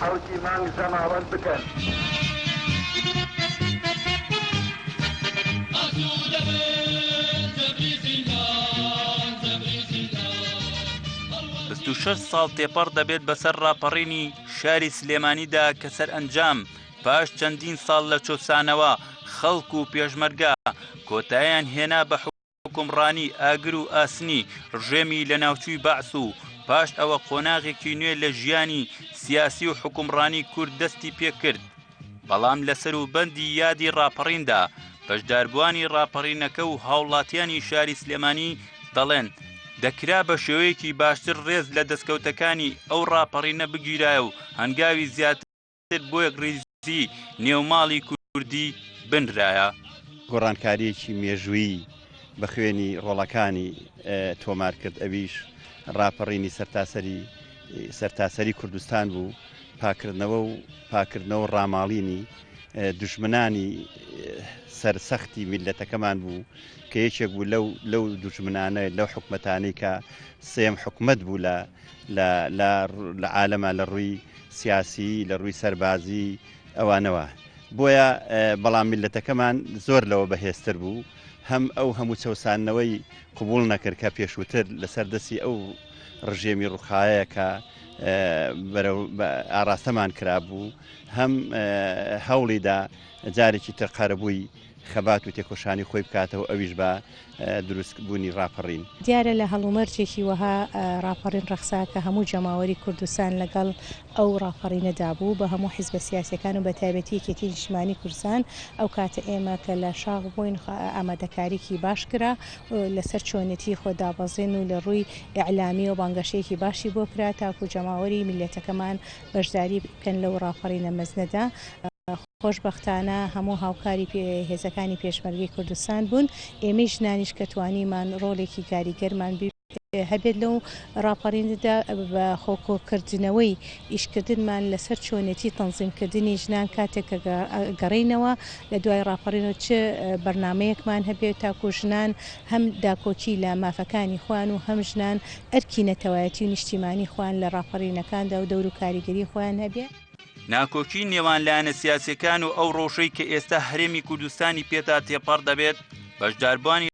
حوتی مانگ زەماوەند بکەن. شش ساڵ تێپەڕ دەبێت بەسەر ڕاپەڕینی شاری سلێمانیدا کە سەر ئەنجام پاش چەندین ساڵ لە چۆسانەوە خەڵک و پێشمەرگە کۆتاییان هێنا بە حکومڕانی ئاگر و ئاسنی ڕژێمی لە ناوچووی بەعس و پاش ئەوە قۆناغێکی نوێ لە ژیانی سیاسی و حکومڕانی کورد دەستی پێکرد. بەڵام لەسەر و بەندی یادی ڕاپەڕیندا بەشداربووانی ڕاپەڕینەکە و هاوڵاتیانی شاری سلێمانی دەڵێن دەکرا بە شێوەیەکی باشتر ڕێز لە دەستکەوتەکانی ئەو ڕاپەڕینە بگیرایە و هەنگاوی زیاتر بۆ یەکڕێزی نێوماڵی کوردی بنرایە. گۆڕانکاریەکی مێژووی بە خوێنی ڕۆڵەکانی تۆمار کرد، ئەویش ڕاپەڕینی سەرتاسەری کوردستان بوو، پاکردنەوە ڕاماڵینی دوژمنانی سەرسەختی میلەتەکەمان بوو کە یەکێک بوو لەو دوژمنانە لەو حکومەتانەی کە سێم حکومەت بوو لە عالەما لە ڕووی سیاسی لە ڕووی سەربازی ئەوانەوە. بۆیە بەڵام میلەتەکەمان زۆر لەوە بەهێزتر بوو، هەم ئەو هەموو چەوسانەوەی قبول نەکرد کە پێشووتر لەسەردەستی ئەو ڕژێمی ڕووخایە کە ئاراستەمان کرابوو، هەم هەوڵیدا جارێکی تر قەرەبووی خەبات و تێکۆشانی خۆی بکاتەوە، ئەویش بە دروستبوونی ڕاپەڕین. دیارە لە هەڵومەرجێکی وەها ڕاپەڕین ڕەخساکە هەموو جەماوەری کوردستان لەگەڵ ئەو ڕاپەڕینەدا بوو بە هەموو حیزبە سیاسەکان و بە تایبەتی یەکێتی نیشتیمانی کوردستان. ئەو کاتە ئێمە کە لە شاغ بووین ئامادەکاریکی باش کرا لەسەر چۆنێتی خۆدابەزین و لە ڕووی ئیعلامی و بانگەشەیەکی باشی بۆ کرا تاکو جەماوەری میلەتەکەمان بەشداری بکەن لەو ڕاپەڕینە مەزنەدا. خۆشبەختانە هەموو هاوکاری هێزەکانی پێشمەرگەی کوردستان بوون. ئێمە ژنانیش کە توانیمان ڕۆڵێکی کاریگەرمان هەبێت لەو ڕاپەڕینەدا بە خۆکۆکردنەوەی ئیشکردنمان لەسەر چۆنێتی تەنزیمکردنی ژنان کاتێک کە گەڕینەوە لە دوای ڕاپەڕینەوە چ بەرنمەیەکمان هەبێت تاکو ژنان هەم داکۆچی لە مافەکانی خوان و هەم ژنان ئەرکی نەتەوایەتی و نیشتیمانی خوان لە ڕاپەڕینەکاندا و دەور و کاریگەری خۆیان هەبێت. ناکۆکی نێوان لایەنە سیاسیەکان و ئەو ڕۆژەی کە ئێستا هەرێمی کوردستانی پێدا تێپەڕ دەبێت بەشداربووانی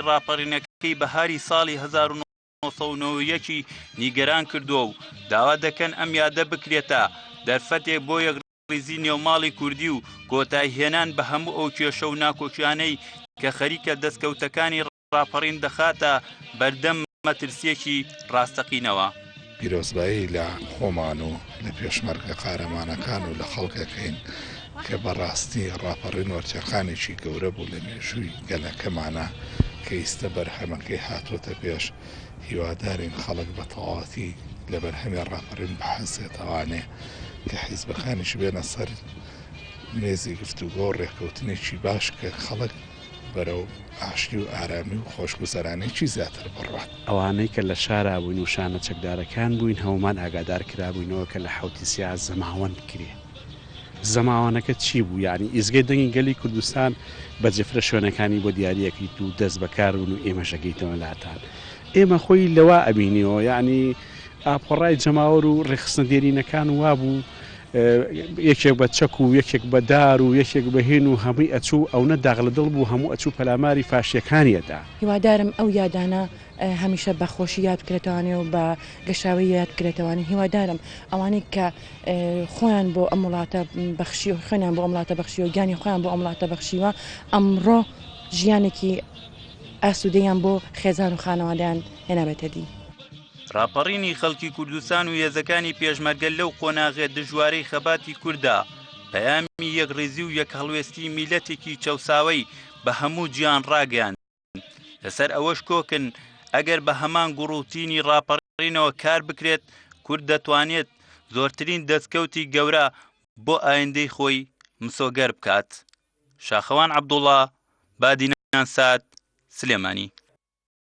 ڕاپەڕینەکەی بەهاری ساڵی 1990 نیگەران کردووە و داوا دەکەن ئەم یادە بکرێتە دەرفەتێک بۆ یەکڕێزی نێوماڵی کوردی و کۆتایهێنان بە هەموو ئەو کێشە و ناکۆکیانەی کە خەریکە دەستکەوتەکانی ڕاپەڕین دەخاتە بەردەم مەترسیەکی ڕاستەقینەوە. پیرۆزبایی لە خۆمان و لە پێشمەرگە قارەمانەکان و لە خەڵکەکەین کە بەڕاستی ڕاپەڕین وەرچەرخانێکی گەورە بوو لە مێژووی گەلەکەمانە کە ئیستە بەرهەمەکەی هاتوۆتە پێش. هیوادارین خەڵک بە تەواوەتی لە بەرهەمی ڕاپەڕین بەحەزێتەوانێ کە حیزبەکانیش بێنە سەر مێزی گفتوگۆ و ڕێککەوتنێکی باش کە خەڵک بەرەو ئاشتی و ئارامی و خۆشگوزەرانێکی زیاتر بڕات. ئەوانەی کە لە شارا بووین و شانە چەکدارەکان بووین هەمومان ئاگادار کرابووینەوە کە لە حوتی سیا زەماوەند بکرێ. زەماوانەکە چی بوو؟ یعنی ئیزگەی دەنگی گەلی کوردستان بە جەفرە شوێنەکانی بۆ دیاریەکەیت و دەست بەکار بوون و ئێمە شەکەیتەوە لاتان. ئێمە خۆی لەوا ئەبینیەوە، یعنی ئاپۆڕای جەماوەر و ڕێخستنە دێرینەکان وابوو یەکێک بە چەک و یەکێک بە دار و یەکێک بەهێن و هەمووی ئەچوو ئەو نەداغ لە دڵ بوو، هەموو ئەچوو پەلاماری فاشیەکانیەدا. هیوادارم ئەو یادانە هەمیشە بە خۆشی یاد بکرێتوانێ و بە گەشاوی یاد بکرێتوانێ. هیوادارم ئەوانەی کە خۆیان بۆ ئەم وڵاتە بەخشی و خوێنیان بۆ ئەم وڵاتە بەخشی و گیانی خۆیان بۆ ئەم وڵاتە بەخشیوە ئەمڕۆ ژیانێکی ئاسوودەیان بۆ خێزان و خانەوادیان هێنابێتە دی. ڕاپەڕینی خەڵکی کوردستان و هێزەکانی پێشمەرگە لەو قۆناغێ دژوارەی خەباتی کووردا پەیامی یەکڕێزی و یەک هەڵوێستی میلەتێکی چەوساوەی بە هەموو گیان ڕاگەیاند. لەسەر ئەوەش کۆکن ئەگەر بە هەمان گوڕوتینی ڕاپەڕینەوە کار بکرێت کورد دەتوانێت زۆرترین دەستکەوتی گەورە بۆ ئایندەی خۆی مسۆگەر بکات. شاخەوان عەبدوڵڵا، بادینان سات، سلێمانی.